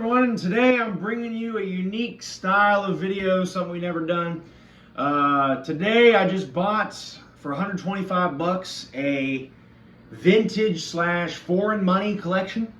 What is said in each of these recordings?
everyone, and today I'm bringing you a unique style of video, something we've never done. Today I just bought for 125 bucks a vintage slash foreign money collection.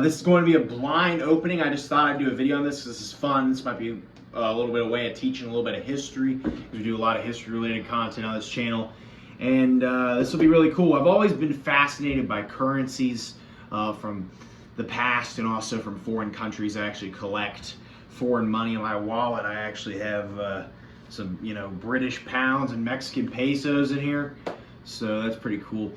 This is going to be a blind opening. I just thought I'd do a video on this because this is fun. This might be a little bit of way of teaching a little bit of history. We do a lot of history related content on this channel, and this will be really cool. I've always been fascinated by currencies from the past and also from foreign countries. I actually collect foreign money in my wallet. I actually have some, British pounds and Mexican pesos in here, so that's pretty cool.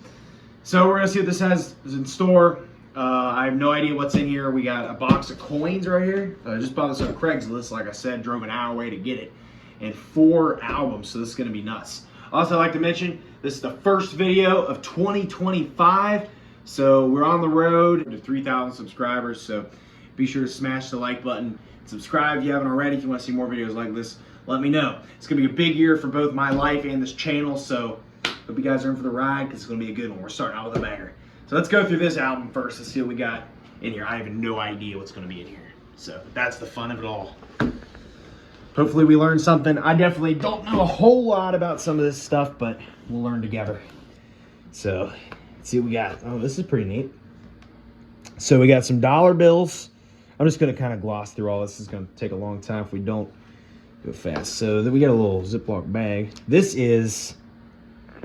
So we're gonna see what this is in store. I have no idea what's in here. We got a box of coins right here. I just bought this on Craigslist, like I said, drove an hour away to get it, and 4 albums, so this is gonna be nuts. Also, I'd like to mention, this is the first video of 2025. So we're on the road to 3,000 subscribers, so be sure to smash the like button. Subscribe if you haven't already. If you want to see more videos like this, let me know. It's going to be a big year for both my life and this channel, so hope you guys are in for the ride because it's going to be a good one. We're starting out with a banger. So let's go through this album first and see what we got in here. I have no idea what's going to be in here, so that's the fun of it all. Hopefully we learn something. I definitely don't know a whole lot about some of this stuff, but we'll learn together. So see what we got. Oh, this is pretty neat. So we got some dollar bills. I'm just going to kind of gloss through all this. This is going to take a long time if we don't go fast. So then we got a little Ziploc bag. This is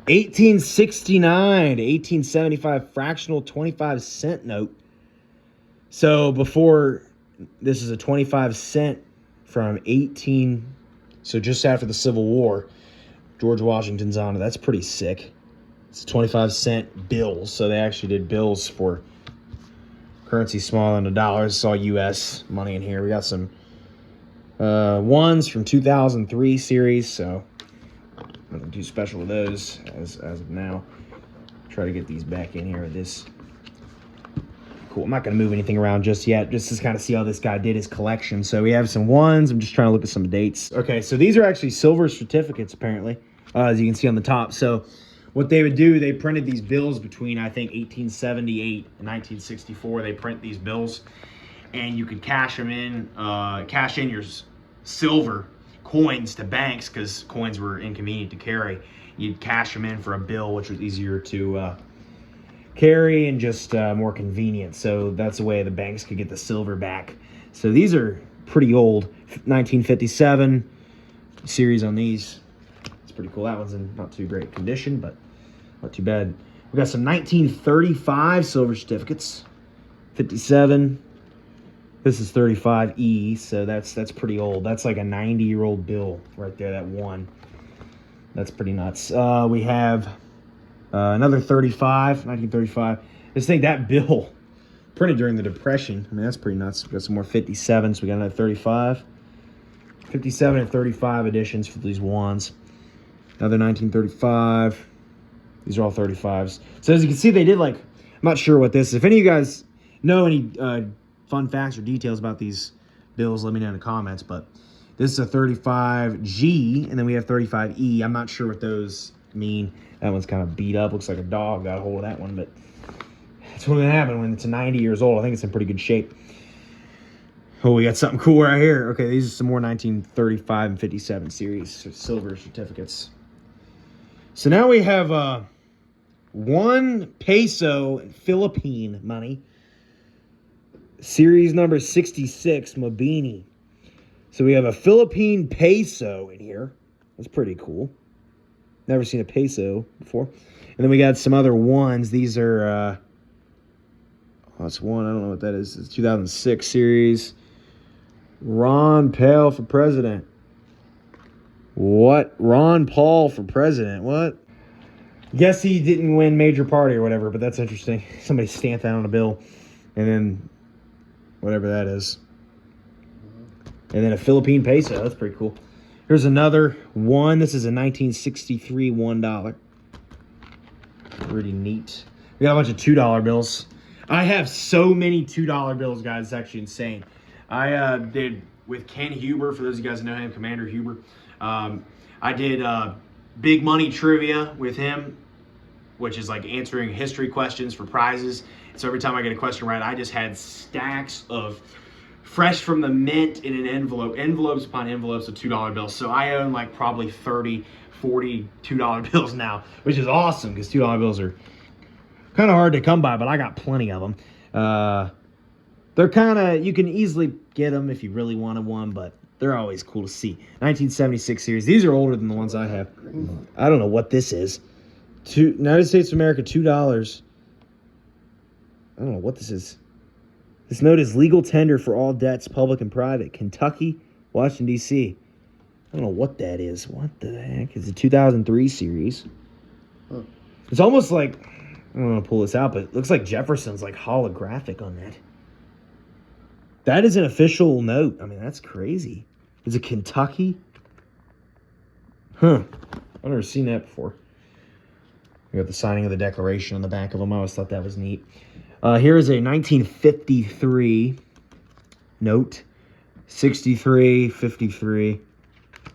1869 to 1875 fractional 25-cent note. So before, this is a 25-cent from so just after the Civil War. George Washington's on it. That's pretty sick. It's 25-cent bills, so they actually did bills for currency smaller than a dollar. It's all U.S. money in here. We got some ones from 2003 series, so nothing too special with those as of now. Try to get these back in here with this. Cool. I'm not going to move anything around just yet, just to kind of see how this guy did his collection. So we have some ones. I'm just trying to look at some dates. Okay, so these are actually silver certificates, apparently, as you can see on the top. So what they would do, they printed these bills between, I think, 1878 and 1964. They print these bills, and you could cash them in, cash in your silver coins to banks because coins were inconvenient to carry. You'd cash them in for a bill, which was easier to carry and just more convenient. So that's the way the banks could get the silver back. So these are pretty old, 1957 series on these. Pretty cool. That one's in not too great condition, but not too bad. We got some 1935 silver certificates. 57. This is 35E, so that's pretty old. That's like a 90-year-old bill right there, that one. That's pretty nuts. We have another 35, 1935. Just think that bill printed during the Depression. I mean, that's pretty nuts. We got some more 57s. We got another 35. 57 and 35 editions for these ones. Another 1935. These are all 35s. So as you can see, they did I'm not sure what this is. If any of you guys know any fun facts or details about these bills, let me know in the comments. But this is a 35G, and then we have 35E. I'm not sure what those mean. That one's kind of beat up. Looks like a dog got a hold of that one, but that's what's going to happen when it's 90 years old. I think it's in pretty good shape. Oh, we got something cool right here. Okay, these are some more 1935 and 57 series silver certificates. So now we have 1 peso Philippine money. Series number 66, Mabini. So we have a Philippine peso in here. That's pretty cool. Never seen a peso before. And then we got some other ones. These are, that's one. I don't know what that is. It's 2006 series. Ron Paul for president. What? Ron Paul for president? What? Guess he didn't win major party or whatever, but that's interesting. Somebody stamped that on a bill. And then whatever that is. And then a Philippine peso. That's pretty cool. Here's another one. This is a 1963 $1. Pretty neat. We got a bunch of $2 bills. I have so many $2 bills, guys. It's actually insane. I did with Ken Huber, for those of you guys who know him, Commander Huber. I did big money trivia with him, which is like answering history questions for prizes. So every time I get a question right, I just had stacks of fresh from the mint in an envelope, envelopes upon envelopes of $2 bills. So I own like probably 30, 40 $2 bills now, which is awesome because $2 bills are kind of hard to come by, but I got plenty of them. They're kind of, you can easily get them if you really wanted one, but they're always cool to see. 1976 series. These are older than the ones I have. I don't know what this is. United States of America, $2. I don't know what this is. This note is legal tender for all debts, public and private. Kentucky, Washington, D.C. I don't know what that is. What the heck? It's a 2003 series. Huh. It's almost like, I don't want to pull this out, but it looks like Jefferson's like holographic on that. That is an official note. I mean, that's crazy. Is it Kentucky? Huh. I've never seen that before. We got the signing of the Declaration on the back of them. I always thought that was neat. Here is a 1953 note. 63, 53.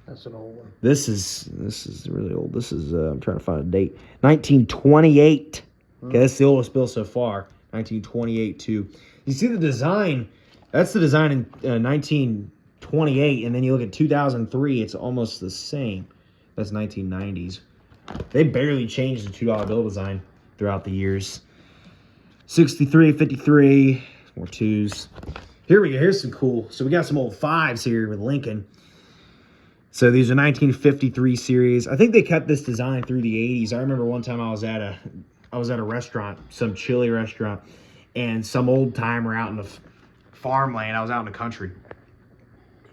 That's an old one. This is really old. This is, I'm trying to find a date. 1928. Okay, that's the oldest bill so far. 1928 too. You see the design? That's the design in 1928, and then you look at 2003. It's almost the same. That's 1990s. They barely changed the $2 bill design throughout the years. 63, 53, more twos. Here we go. Here's some cool. So we got some old fives here with Lincoln. So these are 1953 series. I think they kept this design through the 80s. I remember one time I was at a restaurant, some chili restaurant, and some old timer out in the farmland. I was out in the country,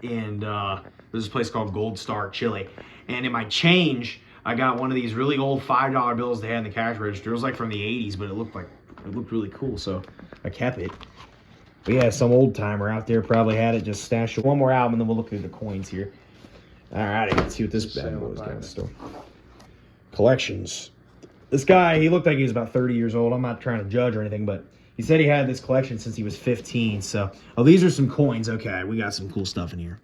and there's this place called Gold Star Chili. And in my change, I got one of these really old $5 bills they had in the cash register. It was like from the 80s, but it looked really cool, so I kept it. But yeah, some old timer out there probably had it, just stashed it. One more album, and then we'll look through the coins here. All right, let's see what this bad boy's got in store. Collections. This guy, he looked like he was about 30 years old. I'm not trying to judge or anything, but he said he had this collection since he was 15. So, oh, these are some coins. Okay, we got some cool stuff in here.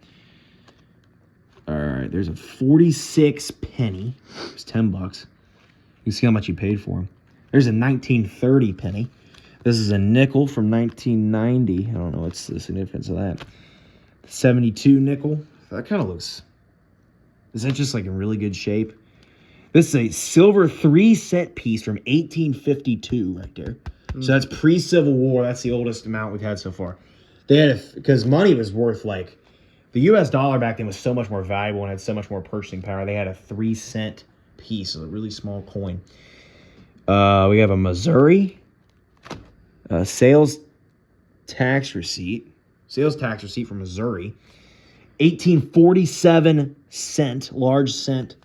All right, there's a 46 penny. It's $10. You can see how much he paid for him. There's a 1930 penny. This is a nickel from 1990. I don't know what's the significance of that. 72 nickel. That kind of looks... Is that just like in really good shape? This is a silver 3-cent piece from 1852 right there. So that's pre-Civil War. That's the oldest amount we've had so far. They had because money was worth like... The U.S. dollar back then was so much more valuable and had so much more purchasing power. They had a 3-cent piece, a really small coin. We have a Missouri sales tax receipt. Sales tax receipt from Missouri. 1847 cent, large cent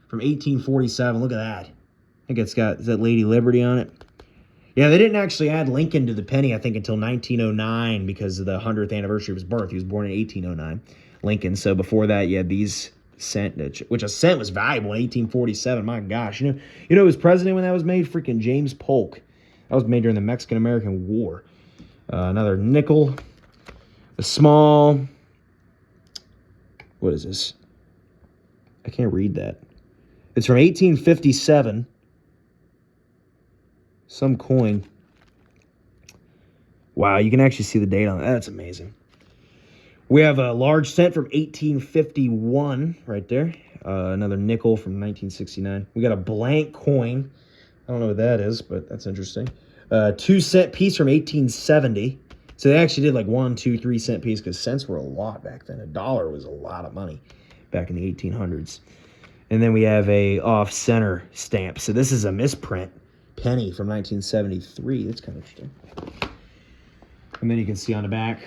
from 1847. Look at that. I think it's got, is that Lady Liberty on it? Yeah, they didn't actually add Lincoln to the penny, I think, until 1909 because of the 100th anniversary of his birth. He was born in 1809, Lincoln. So before that, you had these cent, which a cent was valuable in 1847. My gosh. You know who was president when that was made? Freaking James Polk. That was made during the Mexican-American War. Another nickel. A small... What is this? I can't read that. It's from 1857. Some coin. Wow, you can actually see the date on that. That's amazing. We have a large cent from 1851 right there. Another nickel from 1969. We got a blank coin. I don't know what that is, but that's interesting. 2-cent piece from 1870. So they actually did like 1, 2, 3 cent piece because cents were a lot back then. $1 was a lot of money back in the 1800s. And then we have a off-center stamp. So this is a misprint penny from 1973. That's kind of interesting. And then you can see on the back.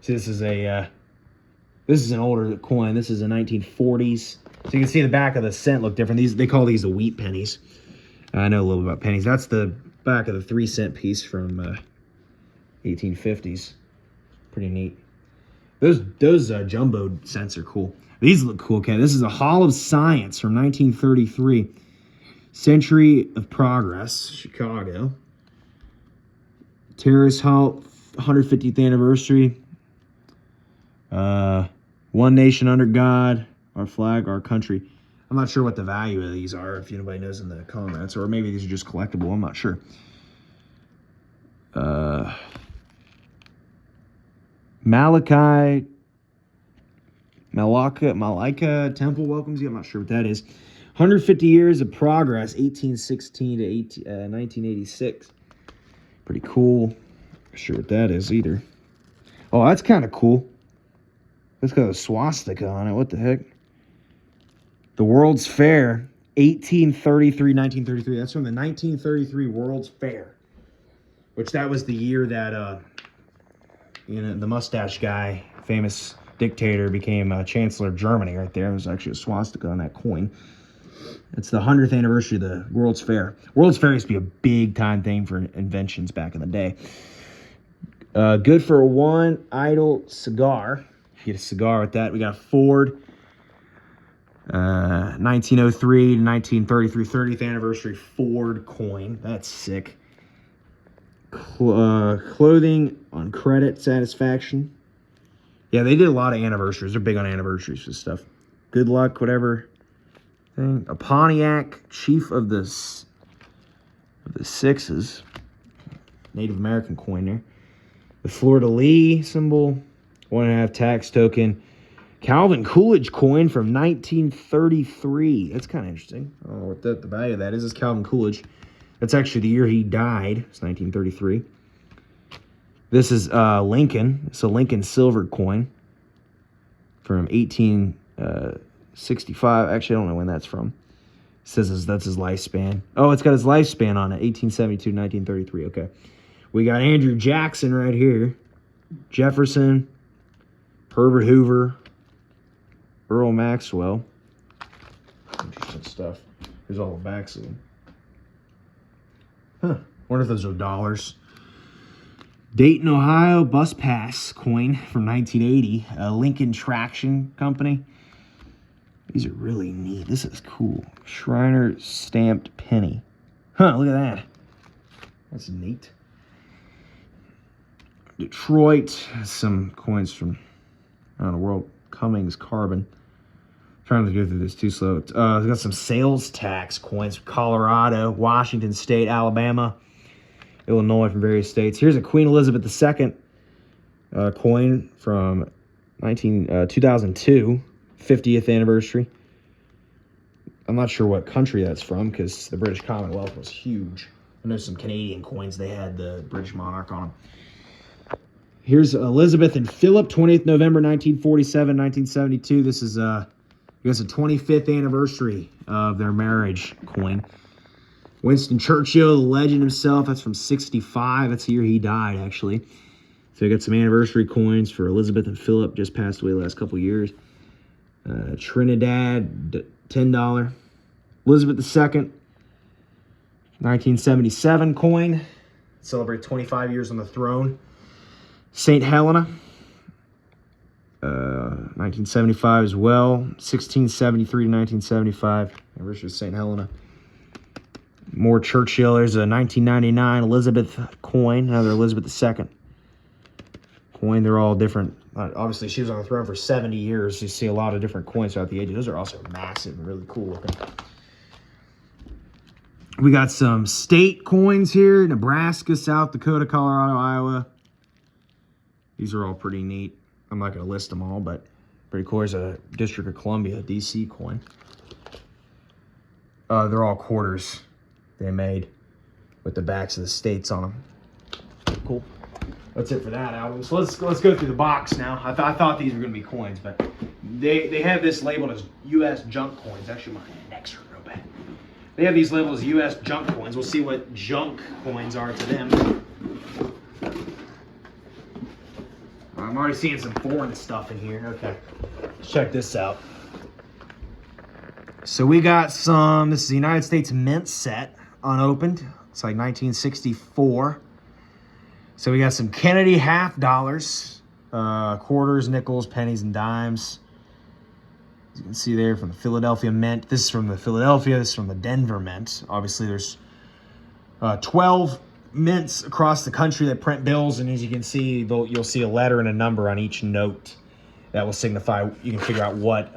See, this is an older coin. This is a 1940s. So you can see the back of the cent look different. They call these the wheat pennies. I know a little bit about pennies. That's the back of the 3-cent piece from 1850s. Pretty neat. Those jumbo cents are cool. These look cool. Okay, this is a Hall of Science from 1933. Century of Progress, Chicago. Terrace Hall, 150th anniversary. One nation under God, our flag, our country. I'm not sure what the value of these are, if anybody knows in the comments, or maybe these are just collectible. I'm not sure. Malacca Temple welcomes you. I'm not sure what that is. 150 years of progress, 1816 to 1986. Pretty cool. Not sure what that is either. Oh, that's kind of cool. It's got a swastika on it. What the heck? The World's Fair, 1833, 1933. That's from the 1933 World's Fair, which that was the year that the mustache guy, famous dictator, became Chancellor of Germany. Right there, there's actually a swastika on that coin. It's the 100th anniversary of the World's Fair. World's Fair used to be a big time thing for inventions back in the day. Good for one idle cigar. If you get a cigar with that, we got a Ford. 1903 to 1933, 30th anniversary Ford coin. That's sick. Clothing on credit satisfaction. Yeah, they did a lot of anniversaries. They're big on anniversaries and stuff. Good luck, whatever thing. A Pontiac Chief of the Sixes. Native American coin there. The Fleur-de-lis symbol. 1.5 tax token. Calvin Coolidge coin from 1933. That's kind of interesting. I don't know what the value of that is. It's Calvin Coolidge. That's actually the year he died. It's 1933. This is Lincoln. It's a Lincoln silver coin from 1865. Actually, I don't know when that's from. It says that's his lifespan. Oh, it's got his lifespan on it. 1872 to 1933. Okay. We got Andrew Jackson right here. Jefferson. Herbert Hoover. Earl Maxwell. Interesting stuff. Here's all the backs of them. Huh. Wonder if those are dollars. Dayton, Ohio bus pass coin from 1980. Lincoln Traction Company. These are really neat. This is cool. Shriner stamped penny. Huh, look at that. That's neat. Detroit. Some coins from around the world. Cummings Carbon. Trying to go through this too slow. We've got some sales tax coins from Colorado, Washington State, Alabama, Illinois, from various states. Here's a Queen Elizabeth II coin from 2002, 50th anniversary. I'm not sure what country that's from because the British Commonwealth was huge. I know some Canadian coins, they had the British monarch on them. Here's Elizabeth and Philip, 20th November 1947, 1972. This is I guess a 25th anniversary of their marriage coin. Winston Churchill, the legend himself, that's from 65. That's the year he died, actually. So I got some anniversary coins for Elizabeth and Philip, just passed away the last couple years. Trinidad, $10. Elizabeth II, 1977 coin. Celebrate 25 years on the throne. St. Helena, 1975 as well. 1673 to 1975. Anniversary of St. Helena. More Churchill. There's a 1999 Elizabeth coin. Another Elizabeth II coin. They're all different. Obviously, she was on the throne for 70 years. You see a lot of different coins throughout the ages. Those are also massive and really cool looking. We got some state coins here. Nebraska, South Dakota, Colorado, Iowa. These are all pretty neat. I'm not going to list them all, but pretty cool. There's a District of Columbia, DC coin. They're all quarters they made with the backs of the states on them. Cool. That's it for that album. So let's go through the box now. I thought these were going to be coins, but they have this labeled as U.S. junk coins. Actually, my neck's hurt real bad. They have these labeled as U.S. junk coins. We'll see what junk coins are to them. I'm already seeing some foreign stuff in here. Okay, let's check this out. So we got some, this is the United States Mint set, unopened. It's like 1964. So we got some Kennedy half dollars, quarters, nickels, pennies, and dimes. As you can see there from the Philadelphia Mint. This is from the Philadelphia, this is from the Denver Mint. Obviously there's 12 mints across the country that print bills, and as you can see, you'll see a letter and a number on each note that will signify, you can figure out what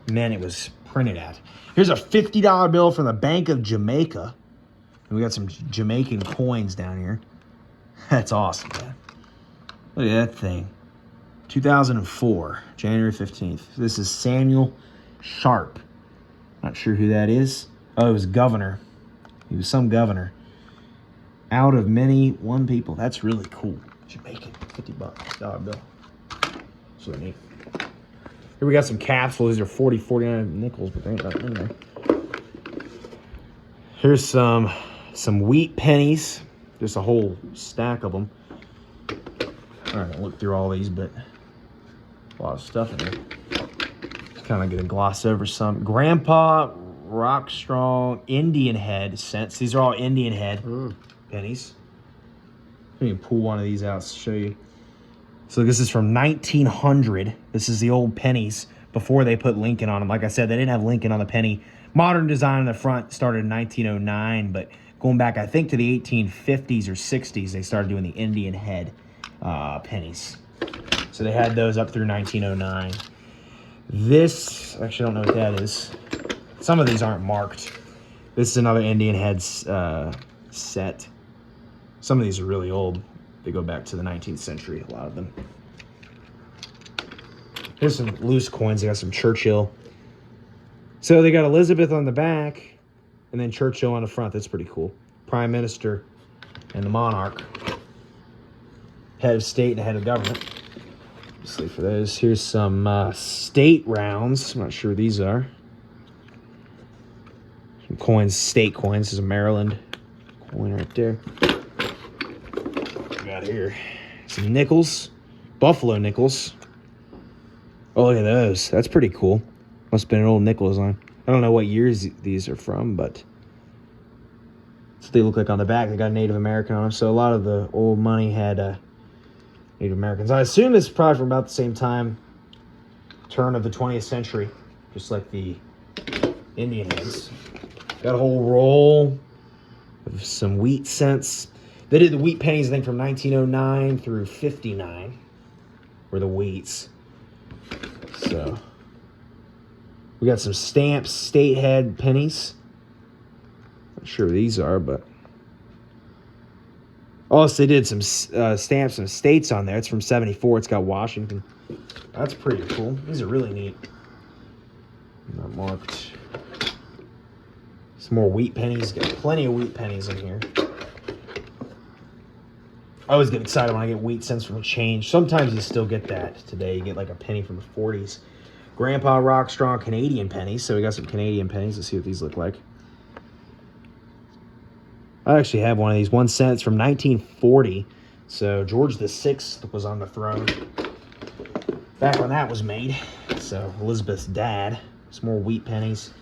mint it was printed at. Here's a $50 bill from the Bank of Jamaica. And we got some Jamaican coins down here. That's awesome, man. Look at that thing. 2004, January 15th. This is Samuel Sharp. Not sure who that is. Oh, it was governor. He was some governor. Out of many, one people. That's really cool. Jamaican, $50 dollar bill. So neat. Here we got some capsules. These are 40, 49 nickels, but they ain't nothing in there. Here's some wheat pennies. There's a whole stack of them. All right, I'll look through all these, but a lot of stuff in there. Just kind of gonna gloss over some. Grandpa Rock Strong Indian Head cents. These are all Indian Head pennies. Let me pull one of these out to show you. So this is from 1900. This is the old pennies before they put Lincoln on them. Like I said, they didn't have Lincoln on the penny. Modern design on the front started in 1909, but going back, I think, to the 1850s or 60s, they started doing the Indian Head pennies. So they had those up through 1909. This, actually, I don't know what that is. Some of these aren't marked. This is another Indian Heads set. Some of these are really old. They go back to the 19th century, a lot of them. Here's some loose coins. They got some Churchill. So they got Elizabeth on the back, and then Churchill on the front. That's pretty cool. Prime Minister and the monarch. Head of state and head of government. Obviously for those. Here's some state rounds. I'm not sure what these are. Some coins, state coins. This is a Maryland coin right there. What we got here? Some nickels. Buffalo nickels. Oh, look at those. That's pretty cool. Must have been an old nickel design. I don't know what years these are from, but that's what they look like on the back. They got Native American on them. So a lot of the old money had Native Americans. I assume this is probably from about the same time, turn of the 20th century, just like the Indian heads. Got a whole roll of some wheat cents. They did the wheat pennies, I think, from 1909 through 59 were the wheats. So we got some stamps, state head pennies. Not sure what these are, but also they did some stamps and states on there. It's from 74. It's got Washington. That's pretty cool. These are really neat. Not marked. Some more wheat pennies. Got plenty of wheat pennies in here. I always get excited when I get wheat cents from a change. Sometimes you still get that today. You get like a penny from the 40s. Grandpa Rock Strong Canadian pennies. So we got some Canadian pennies. Let's see what these look like. I actually have one of these. 1 cent. It's from 1940. So George VI was on the throne back when that was made. So Elizabeth's dad. Some more wheat pennies.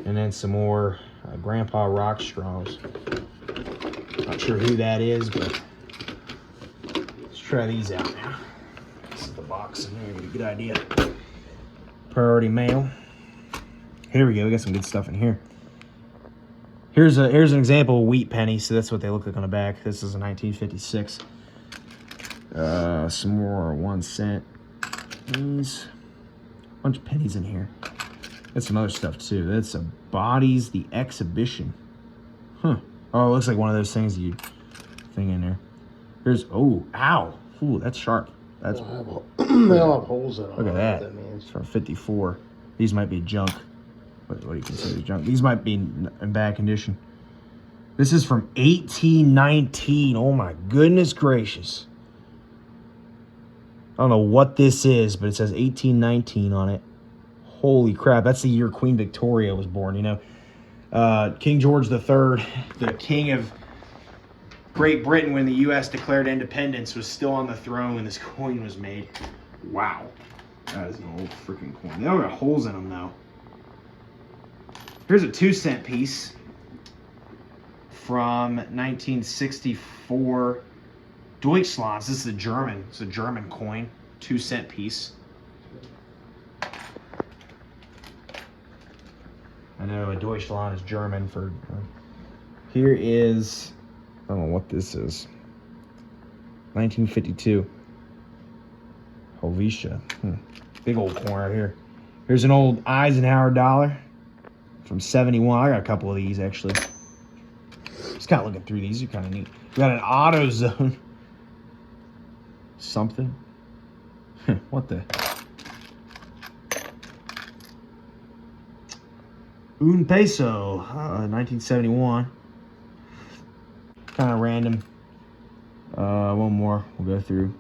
And then some more Grandpa Rock Strongs. Not sure who that is, but let's try these out now. This is the box in there. Get a good idea. Priority mail. Here we go. We got some good stuff in here. Here's an example of wheat penny. So that's what they look like on the back. This is a 1956. Some more 1 cent. These bunch of pennies in here. Got some other stuff too. That's a Bodies the Exhibition. Huh. Oh, it looks like one of those things you thing in there. Here's ow. Ooh, that's sharp. That's they all have holes in them. Look at that. It's from 54. These might be junk. What do you consider junk? These might be in bad condition. This is from 1819. Oh my goodness gracious. I don't know what this is, but it says 1819 on it. Holy crap, that's the year Queen Victoria was born, you know. King George III, the king of Great Britain when the U.S. declared independence, was still on the throne when this coin was made. Wow. That is an old freaking coin. They all got holes in them, though. Here's a 2 cent piece from 1964. Deutschlands. This is a German. It's a German coin. 2 cent piece. I know a Deutschland is German for... Here is... I don't know what this is. 1952. Helvetia. Big old coin right here. Here's an old Eisenhower dollar from 71. I got a couple of these, actually. Just kind of looking through these. They're kind of neat. We got an AutoZone. Something. What the? Un peso, 1971. Kind of random. One more we'll go through.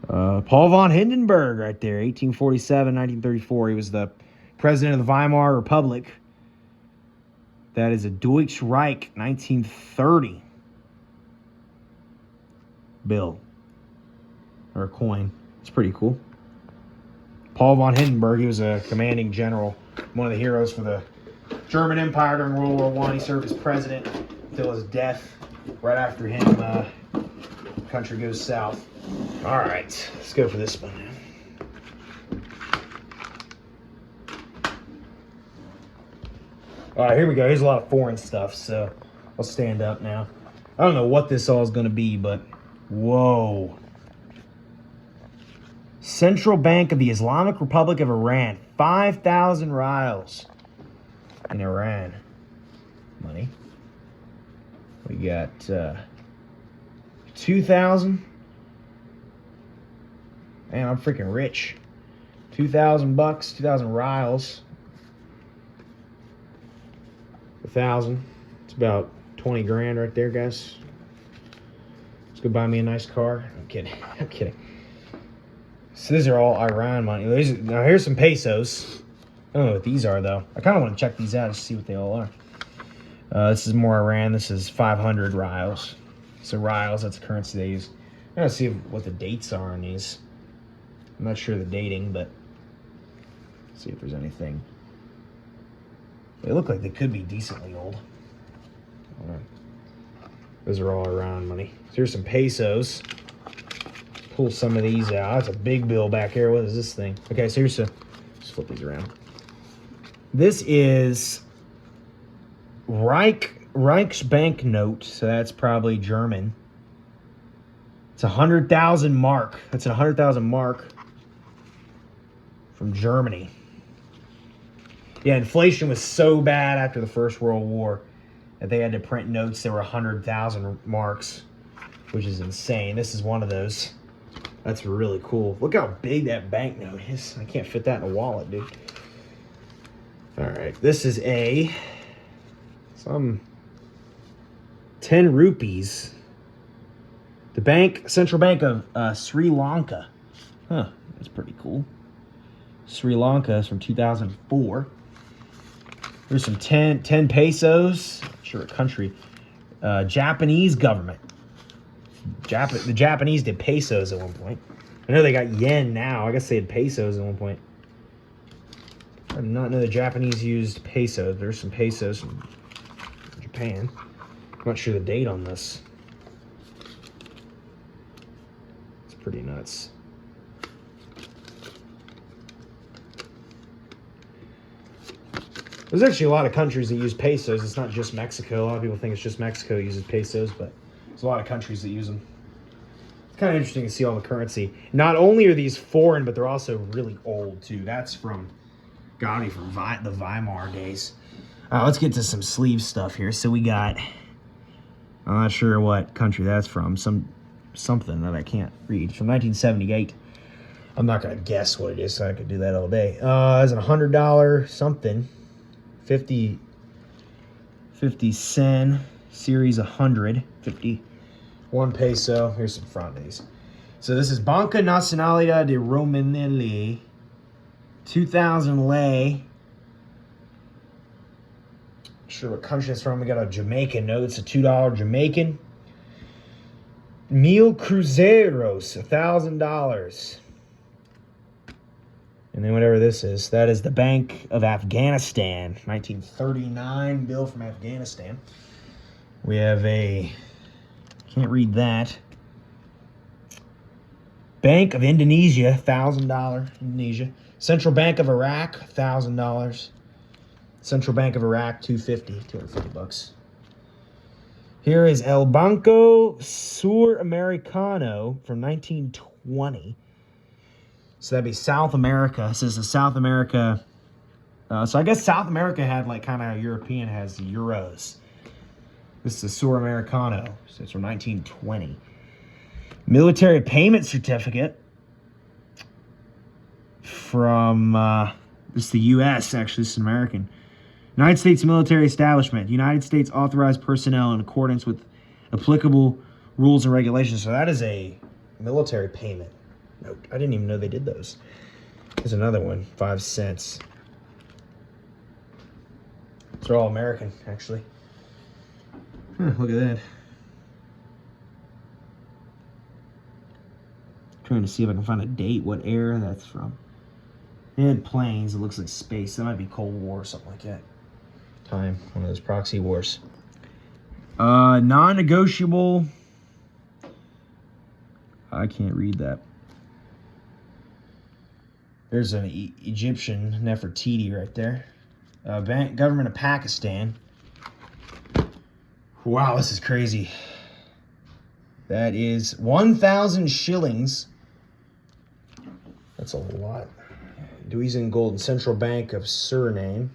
Paul von Hindenburg right there, 1847, 1934. He was the president of the Weimar Republic. That is a Deutsche Reich, 1930 bill or a coin. It's pretty cool. Paul von Hindenburg, he was a commanding general, one of the heroes for the German Empire during World War I. He served as president until his death. Right after him, the country goes south. All right, let's go for this one now. All right, here we go. Here's a lot of foreign stuff, so I'll stand up now. I don't know what this all is going to be, but whoa. Central Bank of the Islamic Republic of Iran, 5,000 rials in Iran. Money. We got 2,000. Man, I'm freaking rich. 2,000 bucks, 2,000 rials. 1,000. It's about 20 grand right there, guys. Let's go buy me a nice car. I'm kidding. I'm kidding. So these are all Iran money. Now here's some pesos. I don't know what these are though. I kind of want to check these out to see what they all are. This is more Iran. This is 500 rials. So rials, that's the currency they use. I'm going to see what the dates are on these. I'm not sure the dating, but see if there's anything. They look like they could be decently old. All right. Those are all Iran money. So here's some pesos. Pull some of these out. That's a big bill back here. What is this thing? Okay, so here's just flip these around. This is Reichsbank note, so that's probably German. It's 100,000 mark. That's 100,000 mark from Germany. Yeah, inflation was so bad after the First World War that they had to print notes that were 100,000 marks, which is insane. This is one of those. That's really cool. Look how big that banknote is. I can't fit that in a wallet, dude. All right, this is some 10 rupees. The Central Bank of Sri Lanka. Huh, that's pretty cool. Sri Lanka is from 2004. There's some 10 pesos. Not sure what country. Japanese government. The Japanese did pesos at one point. I know they got yen now. I guess they had pesos at one point. I did not know the Japanese used pesos. There's some pesos from Japan. I'm not sure the date on this. It's pretty nuts. There's actually a lot of countries that use pesos. It's not just Mexico. A lot of people think it's just Mexico that uses pesos, but there's a lot of countries that use them. It's kind of interesting to see all the currency. Not only are these foreign, but they're also really old, too. That's from, gotta be from the Weimar days. Let's get to some sleeve stuff here. So we got, I'm not sure what country that's from. Something that I can't read. It's from 1978. I'm not going to guess what it is, so I could do that all day. It's a $100 something. 50 sen, series 100, 51 peso. Here's some front days. So this is Banca Nazionale di Romanelli, 2,000 lei. Not sure what country it's from. We got a Jamaican note. It's a $2 Jamaican. Mil Cruzeiros, $1,000. And then whatever this is, that is the Bank of Afghanistan, 1939 bill from Afghanistan. We have can't read that. Bank of Indonesia, $1,000, Indonesia. Central Bank of Iraq, $1,000. Central Bank of Iraq, $250 Here is El Banco Suramericano from 1920. So that'd be South America. It says the South America. So I guess South America had like kind of European has euros. This is the Suramericano. So it's from 1920. Military payment certificate. from this is the U.S. Actually, this is American. United States military establishment. United States authorized personnel in accordance with applicable rules and regulations. So that is a military payment note. I didn't even know they did those. There's another one, 5 cents. They're all American, actually. Look at that. Trying to see if I can find a date, what era that's from. And planes, it looks like space. That might be Cold War or something like that. Time, one of those proxy wars. Non-negotiable. I can't read that. There's an Egyptian Nefertiti right there. Government of Pakistan. Wow, this is crazy. That is 1,000 shillings. That's a lot. Louis in gold. Central Bank of Suriname.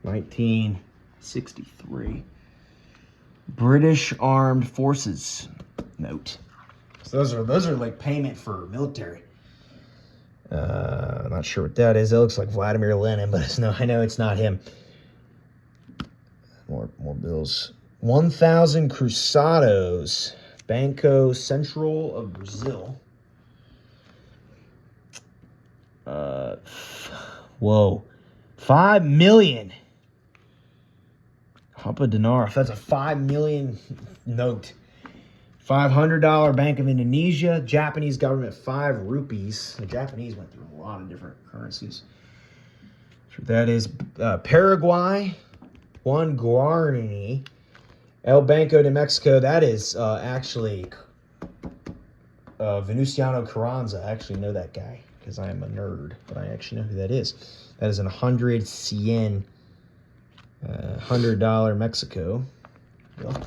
1963. British Armed Forces note. So those are like payment for military. I'm not sure what that is. That looks like Vladimir Lenin, but I know it's not him. More bills. 1,000 Cruzados. Banco Central of Brazil. Whoa. 5 million. Hapa dinar. That's a 5 million note. $500 Bank of Indonesia. Japanese government, 5 rupees. The Japanese went through a lot of different currencies. So that is Paraguay. 1 guarani. El Banco de Mexico. That is actually Venustiano Carranza. I actually know that guy because I am a nerd, but I actually know who that is. That is an 100 cien. $100 Mexico. Well,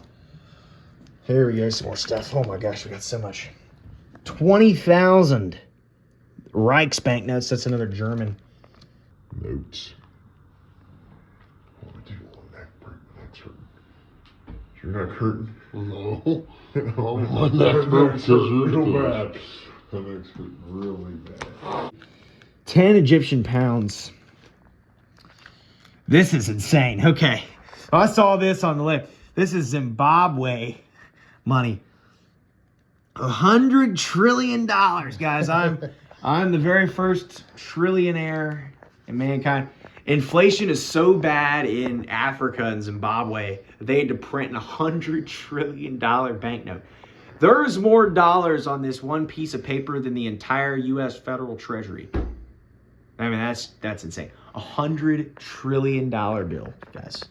here we go, some more stuff. Oh my gosh, we got so much. 20,000 Reichsbank notes. That's another German. Notes. Oh, I do want that neck's hurting. You're not hurting? No. Oh, my neck hurts real bad. My neck's hurting really bad. 10 Egyptian pounds. This is insane. Okay. I saw this on the list. This is Zimbabwe money. $100 trillion, guys. I'm the very first trillionaire in mankind. Inflation is so bad in Africa and Zimbabwe, they had to print a $100 trillion banknote. There's more dollars on this one piece of paper than the entire U.S. federal treasury. I mean, that's insane. $100 trillion bill, guys.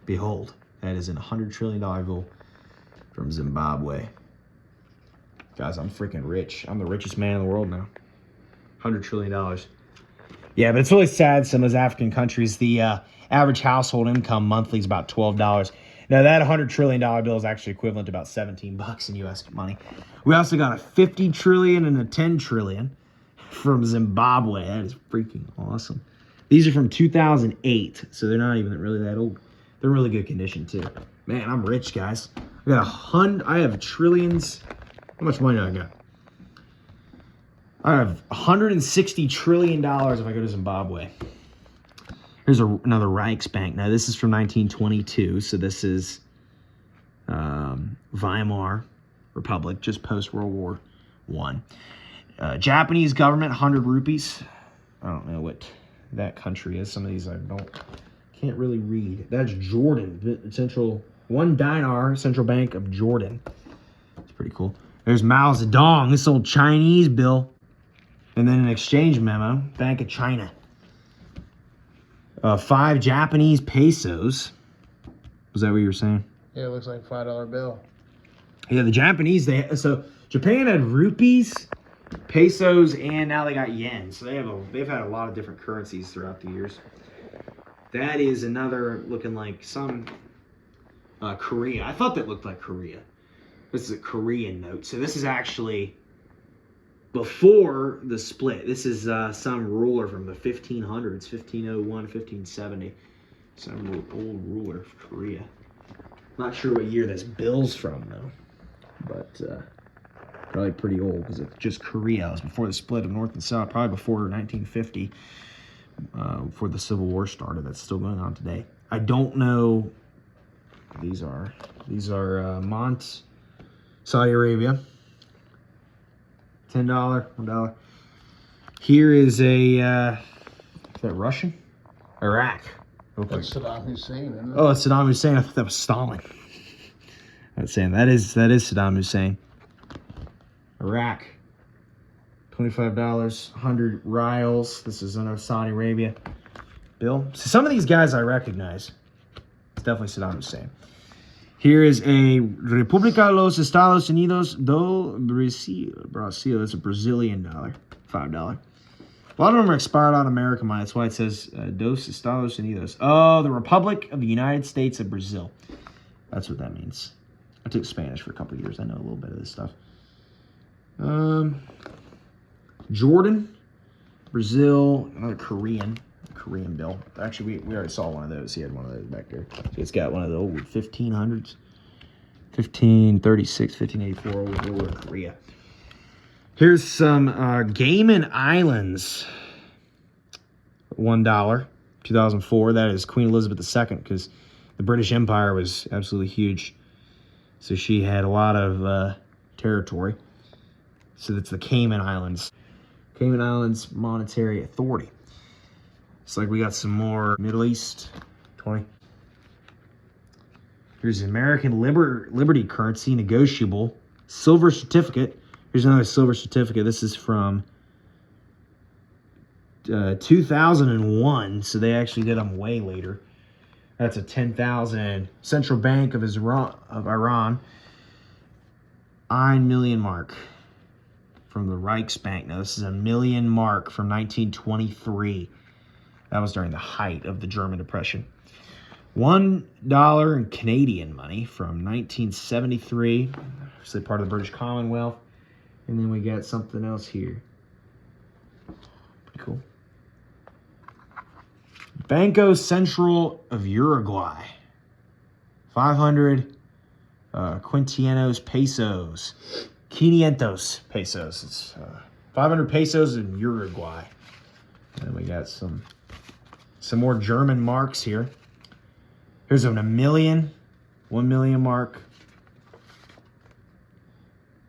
Behold, that is a $100 trillion bill from Zimbabwe. Guys, I'm freaking rich. I'm the richest man in the world now. $100 trillion. Yeah, but it's really sad. Some of those African countries, the average household income monthly is about $12. Now, that $100 trillion bill is actually equivalent to about 17 bucks in U.S. money. We also got a 50 trillion and a 10 trillion from Zimbabwe. That is freaking awesome. These are from 2008, so they're not even really that old. They're in really good condition, too. Man, I'm rich, guys. I have trillions. How much money do I got? I have $160 trillion if I go to Zimbabwe. Here's another Reichsbank. Now, this is from 1922, so this is Weimar Republic, just post-World War I. Japanese government, 100 rupees. I don't know what that country is. Some of these I can't really read. That's Jordan. One dinar, Central Bank of Jordan. It's pretty cool. There's Mao Zedong, this old Chinese bill. And then an exchange memo, Bank of China. 5 Japanese pesos. Was that what you were saying? Yeah, it looks like a $5 bill. Yeah, the Japanese, so Japan had rupees, pesos, and now they got yen. So they've had a lot of different currencies throughout the years. That is another looking like some Korea. I thought that looked like Korea. This is a Korean note. So this is actually before the split. This is some ruler from the 1500s, 1501, 1570. Some old ruler of Korea. Not sure what year this bill's from, though. But Probably pretty old because it's just Korea. It was before the split of North and South, probably before 1950, before the Civil War started. That's still going on today. I don't know. These are Mont, Saudi Arabia. $10, $1. Here is a, is that Russian? Iraq. Okay. That's Saddam Hussein, isn't it? Oh, it's Saddam Hussein. I thought that was Stalin. I was saying that is Saddam Hussein. Iraq. $25, 100 rials. This is under Saudi Arabia. Bill. So some of these guys I recognize. It's definitely Saddam Hussein. Here is a República los Estados Unidos do Brasil. That's a Brazilian dollar. $5. A lot of them are expired on American money. That's why it says dos Estados Unidos. Oh, the Republic of the United States of Brazil. That's what that means. I took Spanish for a couple of years. I know a little bit of this stuff. Jordan, Brazil, another Korean bill. Actually, we already saw one of those. He had one of those back there. So it's got one of the old 1500s. 1536, 1584, over in Korea. Here's some Cayman Islands. $1, 2004. That is Queen Elizabeth II, because the British Empire was absolutely huge. So she had a lot of territory. So that's the Cayman Islands. Cayman Islands Monetary Authority. It's like we got some more Middle East. 20. Here's the American Liberty currency, negotiable. Silver certificate. Here's another silver certificate. This is from 2001, so they actually did them way later. That's a 10,000. Central Bank of Iran. 1 million mark from the Reichsbank. Now, this is a million mark from 1923. That was during the height of the German Depression. $1 in Canadian money from 1973. Obviously part of the British Commonwealth. And then we got something else here. Pretty cool. Banco Central of Uruguay. 500 quintianos pesos. 500 pesos. It's 500 pesos in Uruguay. And then we got some more German marks here. Here's a million, 1 million mark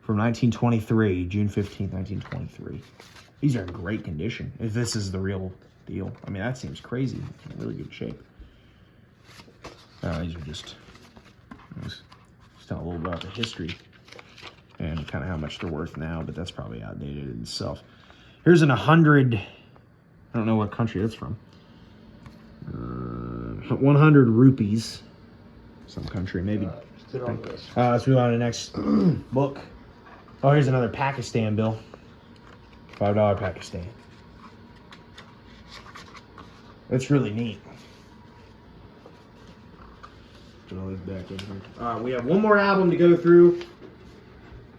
from 1923, June 15th, 1923. These are in great condition, if this is the real deal. I mean, that seems crazy. In really good shape. These are just tell a little about the history and kind of how much they're worth now, but that's probably outdated in itself. Here's an 100, I don't know what country it's from. 100 rupees, some country, maybe. Let's move on to the next book. Oh, here's another Pakistan bill. $5 Pakistan. That's really neat. Put all these back in here. We have one more album to go through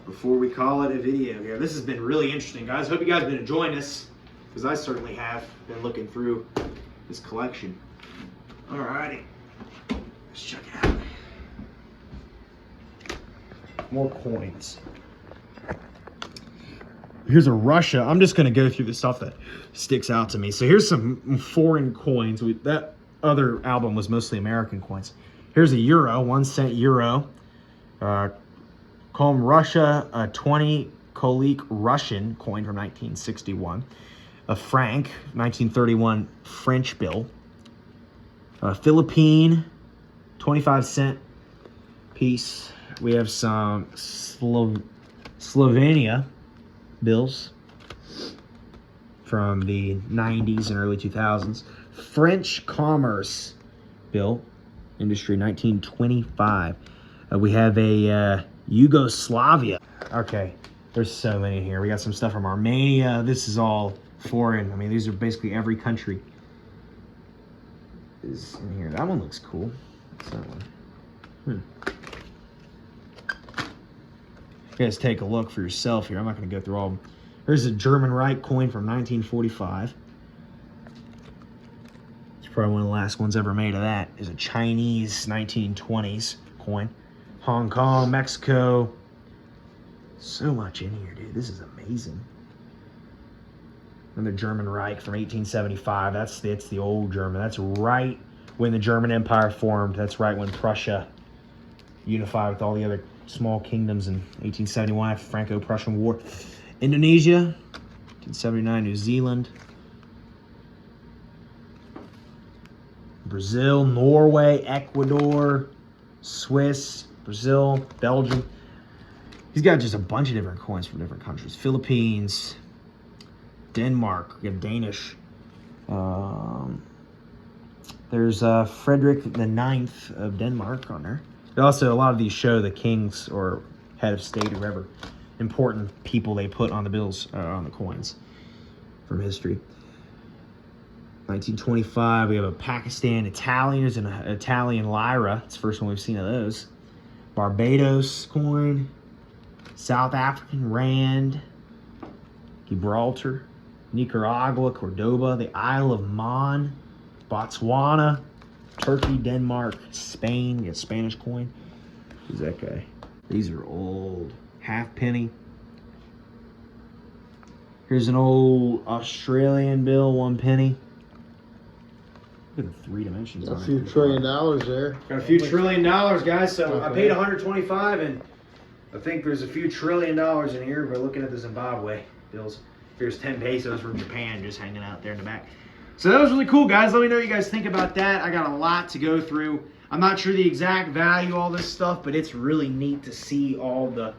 before we call it a video here. This has been really interesting, guys. Hope you guys have been enjoying this, because I certainly have been looking through this collection. Alrighty. Let's check it out. More coins. Here's a Russia. I'm just going to go through the stuff that sticks out to me. So here's some foreign coins. That other album was mostly American coins. Here's a euro, 1 cent euro. Call them Russia, a 20 Kolik Russian coin from 1961. A franc, 1931 French bill. A Philippine, 25-cent piece. We have some Slovenia bills from the 90s and early 2000s. French commerce bill, industry, 1925. We have a Yugoslavia. Okay, there's so many here. We got some stuff from Armenia. This is all foreign. I mean, these are basically every country is in here. That one looks cool. What's that one? You guys take a look for yourself here. I'm not going to go through all of them. Here's a German Reich coin from 1945. It's probably one of the last ones ever made of that. Is a Chinese 1920s coin. Hong Kong, Mexico, So much in here, dude. This is amazing. And the German Reich from 1875. It's the old German. That's right when the German Empire formed. That's right when Prussia unified with all the other small kingdoms in 1871 after the Franco-Prussian War. Indonesia, 1879. New Zealand. Brazil, Norway, Ecuador, Swiss, Brazil, Belgium. He's got just a bunch of different coins from different countries. Philippines, Denmark, we have Danish. There's Frederick the Ninth of Denmark on there. Also, a lot of these show the kings or head of state or whatever important people they put on the bills, on the coins from history. 1925, we have a Pakistan Italian. There's an Italian lira. It's the first one we've seen of those. Barbados coin. South African rand. Gibraltar. Nicaragua, Cordoba, the Isle of Man, Botswana, Turkey, Denmark, Spain. We got Spanish coin. Who's that guy? These are old. Half penny. Here's an old Australian bill, 1 penny. Look at the 3 dimensions. A few $1 trillion there. Got a few $1 trillion, guys. So I paid 125, and I think there's a few $1 trillion in here. We're looking at the Zimbabwe bills. There's 10 pesos from Japan just hanging out there in the back. So that was really cool, guys. Let me know what you guys think about that. I got a lot to go through. I'm not sure the exact value of all this stuff, but it's really neat to see all the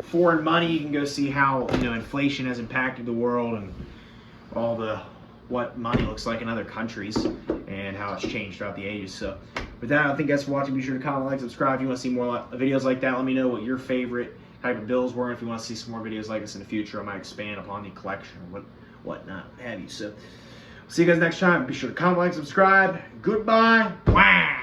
foreign money. You can go see how, you know, inflation has impacted the world and all the what money looks like in other countries and how it's changed throughout the ages. So with that, I think that's for watching. Be sure to comment, like, subscribe if you want to see more videos like that. Let me know what your favorite type of bills were. If you want to see some more videos like this in the future, I might expand upon the collection or whatnot, what have you. So see you guys next time. Be sure to comment, like, subscribe. Goodbye. Wow.